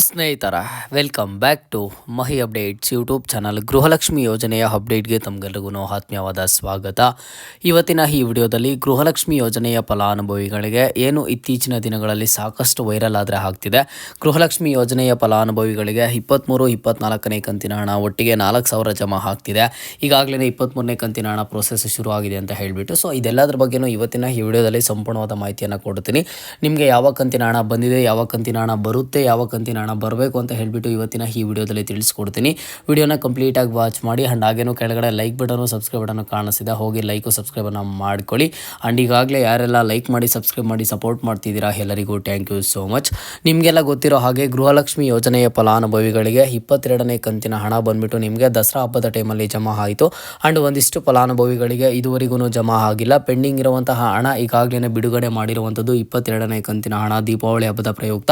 ಸ್ನೇಹಿತರ welcome back to Mahi updates YouTube channel. Gruhalakshmi ಯೋಜನೆಯ ಅಪ್ಡೇಟ್ಗೆ ತಮಗೆಲ್ಲರಿಗೂ ಆತ್ಮೀಯವಾದ ಸ್ವಾಗತ. ಇವತ್ತಿನ ಈ ವಿಡಿಯೋದಲ್ಲಿ ಗೃಹಲಕ್ಷ್ಮಿ ಯೋಜನೆಯ ಫಲಾನುಭವಿಗಳಿಗೆ ಏನು ಇತ್ತೀಚಿನ ದಿನಗಳಲ್ಲಿ ಸಾಕಷ್ಟು ವೈರಲ್ ಆದರೆ ಆಗ್ತಿದೆ. ಗೃಹಲಕ್ಷ್ಮಿ ಯೋಜನೆಯ ಫಲಾನುಭವಿಗಳಿಗೆ 23-24ನೇ ಕಂತಿನ ಹಣ ಒಟ್ಟಿಗೆ 4,000 ಜಮಾ ಆಗ್ತಿದೆ. ಈಗಾಗಲೇ 23ನೇ ಕಂತಿನ ಹಣ ಪ್ರೊಸೆಸ್ ಶುರು ಆಗಿದೆ ಅಂತ ಹೇಳಿಬಿಟ್ಟು ಸೊ ಇದೆಲ್ಲದರ ಬಗ್ಗೆನೂ ಇವತ್ತಿನ ಈ ವಿಡಿಯೋದಲ್ಲಿ ಸಂಪೂರ್ಣವಾದ ಮಾಹಿತಿಯನ್ನು ಕೊಡ್ತೀನಿ. ನಿಮಗೆ ಯಾವ ಕಂತಿನ ಹಣ ಬಂದಿದೆ, ಯಾವ ಕಂತಿನ ಹಣ ಬರುತ್ತೆ, ಯಾವ ಕಂತಿನ ಹಣ ಬರಬೇಕು ಅಂತ ಹೇಳಿಬಿಟ್ಟು ಇವತ್ತಿನ ಈ ವಿಡಿಯೋದಲ್ಲಿ ತಿಳಿಸ್ಕೊಡ್ತೀನಿ. ವಿಡಿಯೋನ ಕಂಪ್ಲೀಟಾಗಿ ವಾಚ್ ಮಾಡಿ. ಆ್ಯಂಡ್ ಹಾಗೇನು ಕೆಳಗಡೆ ಲೈಕ್ ಬಟನು ಸಬ್ಸ್ಕ್ರೈಬ್ ಬಟನು ಕಾಣಿಸಿದೆ, ಹೋಗಿ ಲೈಕು ಸಬ್ಸ್ಕ್ರೈಬನ್ನು ಮಾಡ್ಕೊಳ್ಳಿ. ಆ್ಯಂಡ್ ಈಗಾಗಲೇ ಯಾರೆಲ್ಲ ಲೈಕ್ ಮಾಡಿ ಸಬ್ಸ್ಕ್ರೈಬ್ ಮಾಡಿ ಸಪೋರ್ಟ್ ಮಾಡ್ತಿದ್ದೀರಾ ಎಲ್ಲರಿಗೂ ಥ್ಯಾಂಕ್ ಯು ಸೋ ಮಚ್. ನಿಮಗೆಲ್ಲ ಗೊತ್ತಿರೋ ಹಾಗೆ ಗೃಹಲಕ್ಷ್ಮಿ ಯೋಜನೆಯ ಫಲಾನುಭವಿಗಳಿಗೆ 22ನೇ ಕಂತಿನ ಹಣ ಬಂದುಬಿಟ್ಟು ನಿಮಗೆ ದಸರಾ ಹಬ್ಬದ ಟೈಮಲ್ಲಿ ಜಮಾ ಆಯಿತು. ಆ್ಯಂಡ್ ಒಂದಿಷ್ಟು ಫಲಾನುಭವಿಗಳಿಗೆ ಇದುವರೆಗೂ ಜಮಾ ಆಗಿಲ್ಲ. ಪೆಂಡಿಂಗ್ ಇರುವಂತಹ ಹಣ ಈಗಾಗಲೇ ಬಿಡುಗಡೆ ಮಾಡಿರುವಂಥದ್ದು 22ನೇ ಕಂತಿನ ಹಣ ದೀಪಾವಳಿ ಹಬ್ಬದ ಪ್ರಯುಕ್ತ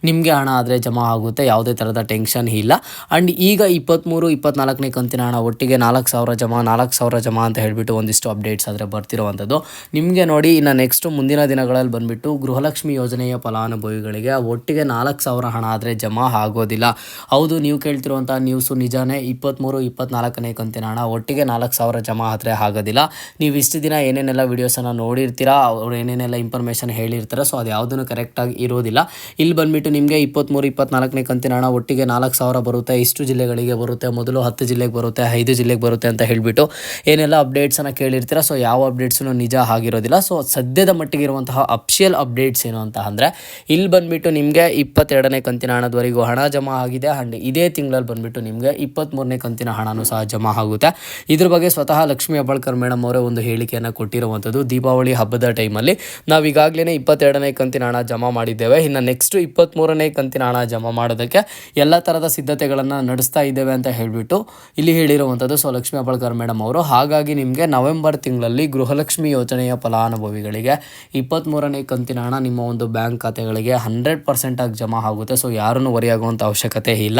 ನಿಮಗೆ ಹಣ ಆದರೆ ಜಮಾ ಆಗುತ್ತೆ, ಯಾವುದೇ ಥರದ ಟೆನ್ಷನ್ ಇಲ್ಲ. ಆ್ಯಂಡ್ ಈಗ 23-24ನೇ ಕಂತಿನ ಹಣ ಒಟ್ಟಿಗೆ 4,000 ಜಮಾ ಅಂತ ಹೇಳಿಬಿಟ್ಟು ಒಂದಿಷ್ಟು ಅಪ್ಡೇಟ್ಸ್ ಆದರೆ ಬರ್ತಿರುವಂಥದ್ದು ನಿಮಗೆ ನೋಡಿ. ಇನ್ನು ನೆಕ್ಸ್ಟ್ ಮುಂದಿನ ದಿನಗಳಲ್ಲಿ ಬಂದುಬಿಟ್ಟು ಗೃಹಲಕ್ಷ್ಮಿ ಯೋಜನೆಯ ಫಲಾನುಭವಿಗಳಿಗೆ ಒಟ್ಟಿಗೆ 4,000 ಹಣ ಆದರೆ ಜಮಾ ಆಗೋದಿಲ್ಲ. ಹೌದು, ನೀವು ಕೇಳ್ತಿರುವಂಥ ನ್ಯೂಸು ನಿಜಾನೇ. 23-24ನೇ ಕಂತಿನ ಹಣ ಒಟ್ಟಿಗೆ 4,000 ಜಮಾ ಆದರೆ ಆಗೋದಿಲ್ಲ. ನೀವು ಇಷ್ಟು ದಿನ ಏನೇನೆಲ್ಲ ವೀಡಿಯೋಸನ್ನು ನೋಡಿರ್ತೀರಾ, ಅವ್ರು ಏನೇನೆಲ್ಲ ಇನ್ಫಾರ್ಮೇಷನ್ ಹೇಳಿರ್ತಾರೆ, ಸೊ ಅದು ಯಾವುದೂ ಕರೆಕ್ಟಾಗಿ ಇರೋದಿಲ್ಲ. ಇಲ್ಲಿ ಬಂದುಬಿಟ್ಟು ನಿಮಗೆ 23-24ನೇ ಕಂತಿನ ಹಣ ಒಟ್ಟಿಗೆ 4,000 ಬರುತ್ತೆ. ಇಷ್ಟು ಜಿಲ್ಲೆಗಳಿಗೆ ಬರುತ್ತೆ, ಮೊದಲು 10 ಜಿಲ್ಲೆಗೆ ಬರುತ್ತೆ, 5 ಜಿಲ್ಲೆಗೆ ಬರುತ್ತೆ ಅಂತ ಹೇಳಿಬಿಟ್ಟು ಏನೆಲ್ಲ ಅಪ್ಡೇಟ್ಸನ್ನು ಕೇಳಿರ್ತೀರ, ಸೊ ಯಾವ ಅಪ್ಡೇಟ್ಸೂ ನಿಜ ಆಗಿರೋದಿಲ್ಲ. ಸೊ ಸದ್ಯದ ಮಟ್ಟಿಗೆ ಇರುವಂತಹ ಅಫಿಷಿಯಲ್ ಅಪ್ಡೇಟ್ಸ್ ಏನು ಅಂತ ಅಂದರೆ ಇಲ್ಲಿ ಬಂದುಬಿಟ್ಟು ನಿಮಗೆ 22ನೇ ಕಂತಿನ ಹಣದವರೆಗೂ ಹಣ ಜಮಾ ಆಗಿದೆ. ಆ್ಯಂಡ್ ಇದೇ ತಿಂಗಳಲ್ಲಿ ಬಂದುಬಿಟ್ಟು ನಿಮಗೆ 23ನೇ ಕಂತಿನ ಹಣನೂ ಸಹ ಜಮಾ ಆಗುತ್ತೆ. ಇದ್ರ ಬಗ್ಗೆ ಸ್ವತಃ ಲಕ್ಷ್ಮೀ ಹೆಬ್ಬಾಳ್ಕರ್ ಮೇಡಮ್ ಅವರೇ ಒಂದು ಹೇಳಿಕೆಯನ್ನು ಕೊಟ್ಟಿರುವಂಥದ್ದು. ದೀಪಾವಳಿ ಹಬ್ಬದ ಟೈಮಲ್ಲಿ ನಾವು ಈಗಾಗಲೇ 22ನೇ ಕಂತಿನ ಹಣ ಜಮಾ ಮಾಡಿದ್ದೇವೆ, ಇನ್ನು ನೆಕ್ಸ್ಟ್ 23ನೇ ಕಂತಿನ ಹಣ ಜಮಾ ಮಾಡೋದಕ್ಕೆ ಎಲ್ಲ ಥರದ ಸಿದ್ಧತೆಗಳನ್ನು ನಡೆಸ್ತಾ ಇದ್ದೇವೆ ಅಂತ ಹೇಳಿಬಿಟ್ಟು ಇಲ್ಲಿ ಹೇಳಿರುವಂಥದ್ದು ಸೊ ಲಕ್ಷ್ಮೀ ಹೆಬ್ಬಾಳ್ಕರ್ ಮೇಡಮ್ ಅವರು. ಹಾಗಾಗಿ ನಿಮಗೆ ನವೆಂಬರ್ ತಿಂಗಳಲ್ಲಿ ಗೃಹಲಕ್ಷ್ಮಿ ಯೋಜನೆಯ ಫಲಾನುಭವಿಗಳಿಗೆ 23ನೇ ಕಂತಿನ ಹಣ ನಿಮ್ಮ ಒಂದು ಬ್ಯಾಂಕ್ ಖಾತೆಗಳಿಗೆ 100% ಆಗಿ ಜಮಾ ಆಗುತ್ತೆ. ಸೊ ಯಾರನ್ನು ವರಿಯಾಗುವಂಥ ಅವಶ್ಯಕತೆ ಇಲ್ಲ.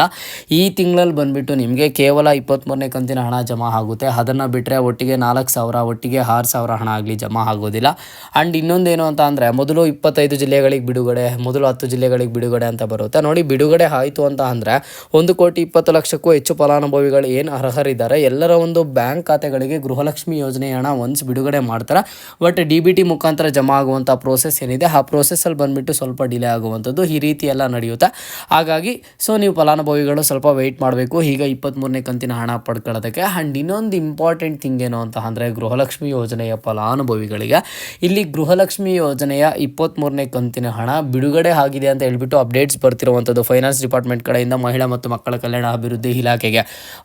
ಈ ತಿಂಗಳಲ್ಲಿ ಬಂದುಬಿಟ್ಟು ನಿಮಗೆ ಕೇವಲ 23ನೇ ಕಂತಿನ ಹಣ ಜಮಾ ಆಗುತ್ತೆ. ಅದನ್ನು ಬಿಟ್ಟರೆ ಒಟ್ಟಿಗೆ 4,000 ಒಟ್ಟಿಗೆ 6,000 ಹಣ ಆಗಲಿ ಜಮಾ ಆಗೋದಿಲ್ಲ. ಆ್ಯಂಡ್ ಇನ್ನೊಂದೇನು ಅಂತ ಅಂದರೆ ಮೊದಲು 25 ಜಿಲ್ಲೆಗಳಿಗೆ ಬಿಡುಗಡೆ, ಮೊದಲು 10 ಜಿಲ್ಲೆಗಳಿಗೆ ಬಿಡುಗಡೆ ಅಂತ ಬರುತ್ತೆ ನೋಡಿ. ಬಿಡುಗಡೆ ಆಯಿತು ಅಂತ ಅಂದರೆ 1,20,00,000ಕ್ಕೂ ಹೆಚ್ಚು ಫಲಾನುಭವಿಗಳು ಏನು ಅರ್ಹರಿದ್ದಾರೆ ಎಲ್ಲರ ಒಂದು ಬ್ಯಾಂಕ್ ಖಾತೆಗಳಿಗೆ ಗೃಹಲಕ್ಷ್ಮಿ ಯೋಜನೆಯ ಹಣ ಒನ್ಸ್ ಬಿಡುಗಡೆ ಮಾಡ್ತಾರೆ. ಬಟ್ DBT ಮುಖಾಂತರ ಜಮಾ ಆಗುವಂಥ ಪ್ರೋಸೆಸ್ ಏನಿದೆ ಆ ಪ್ರೋಸೆಸ್ಸಲ್ಲಿ ಬಂದುಬಿಟ್ಟು ಸ್ವಲ್ಪ ಡಿಲೇ ಆಗುವಂಥದ್ದು ಈ ರೀತಿ ಎಲ್ಲ ನಡೆಯುತ್ತೆ. ಹಾಗಾಗಿ ಸೊ ನೀವು ಫಲಾನುಭವಿಗಳು ಸ್ವಲ್ಪ ವೆಯ್ಟ್ ಮಾಡಬೇಕು ಈಗ 23ನೇ ಕಂತಿನ ಹಣ ಪಡ್ಕೊಳ್ಳೋದಕ್ಕೆ. ಆ್ಯಂಡ್ ಇನ್ನೊಂದು ಇಂಪಾರ್ಟೆಂಟ್ ಥಿಂಗ್ ಏನು ಅಂತ ಅಂದರೆ ಗೃಹಲಕ್ಷ್ಮಿ ಯೋಜನೆಯ ಫಲಾನುಭವಿಗಳಿಗೆ ಇಲ್ಲಿ ಗೃಹಲಕ್ಷ್ಮಿ ಯೋಜನೆಯ 23ನೇ ಕಂತಿನ ಹಣ ಬಿಡುಗಡೆ ಆಗಿದೆ ಅಂತ ಹೇಳ್ಬಿಟ್ಟು ಅಪ್ಡೇಟ್ಸ್ ಬರ್ತಿರುವಂಥದ್ದು ಫೈನಾನ್ಸ್ ಡಿಪಾರ್ಟ್ಮೆಂಟ್ ಕಡೆಯಿಂದ ಮಹಿಳಾ ಮತ್ತು ಮಕ್ಕಳ ಕಲ್ಯಾಣ ಅಭಿವೃದ್ಧಿ ಇಲಾಖೆಗೆ.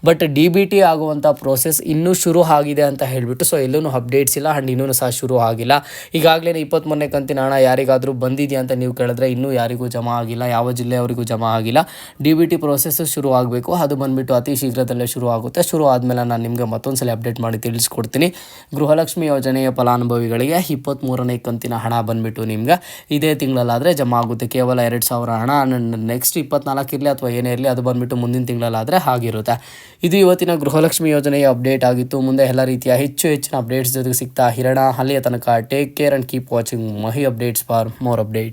ಬಟ್ DBT ಆಗುವಂಥ ಪ್ರೋಸೆಸ್ ಇನ್ನೂ ಶುರು ಆಗಿದೆ ಅಂತ ಹೇಳಿಬಿಟ್ಟು ಸೊ ಎಲ್ಲೂ ಅಪ್ಡೇಟ್ಸ್ ಇಲ್ಲ. ಆ್ಯಂಡ್ ಇನ್ನೂ ಸಹ ಶುರು ಆಗಿಲ್ಲ. ಈಗಾಗಲೇ 23ನೇ ಕಂತಿನ ಹಣ ಯಾರಿಗಾದರೂ ಬಂದಿದೆಯಾ ಅಂತ ನೀವು ಕೇಳಿದ್ರೆ ಇನ್ನೂ ಯಾರಿಗೂ ಜಮಾ ಆಗಿಲ್ಲ, ಯಾವ ಜಿಲ್ಲೆಯವರಿಗೂ ಜಮಾ ಆಗಿಲ್ಲ. DBT ಪ್ರೋಸೆಸ್ ಶುರು ಆಗಬೇಕು, ಅದು ಬಂದುಬಿಟ್ಟು ಅತಿ ಶೀಘ್ರದಲ್ಲೇ ಶುರು ಆಗುತ್ತೆ. ಶುರು ಆದಮೇಲೆ ನಾನು ನಿಮಗೆ ಮತ್ತೊಂದು ಸಲ ಅಪ್ಡೇಟ್ ಮಾಡಿ ತಿಳಿಸ್ಕೊಡ್ತೀನಿ. ಗೃಹಲಕ್ಷ್ಮಿ ಯೋಜನೆಯ ಫಲಾನುಭವಿಗಳಿಗೆ 23ನೇ ಕಂತಿನ ಹಣ ಬಂದುಬಿಟ್ಟು ನಿಮ್ಗೆ ಇದೇ ತಿಂಗಳಲ್ಲಾದರೆ ಜಮಾ ಆಗುತ್ತೆ. ಕೇವಲ 2,000 ಹಣ. ನೆಕ್ಸ್ಟ್ 24 ಇರಲಿ ಅಥವಾ ಏನೇ ಇರಲಿ ಅದು ಬಂದುಬಿಟ್ಟು ಮುಂದಿನ ತಿಂಗಳಲ್ಲಾದರೆ ಆಗಿರುತ್ತೆ. ಇದು ಇವತ್ತಿನ ಗೃಹಲಕ್ಷ್ಮಿ ಯೋಜನೆಯ ಅಪ್ಡೇಟ್ ಆಗಿತ್ತು. ಮುಂದೆ ಎಲ್ಲ ರೀತಿಯ ಹೆಚ್ಚಿನ ಅಪ್ಡೇಟ್ಸ್ ಜೊತೆಗೆ ಸಿಗ್ತಾ ಇರೋಣ. ಅಲ್ಲಿಯ ತನಕ take care and keep watching Mahi updates for more update.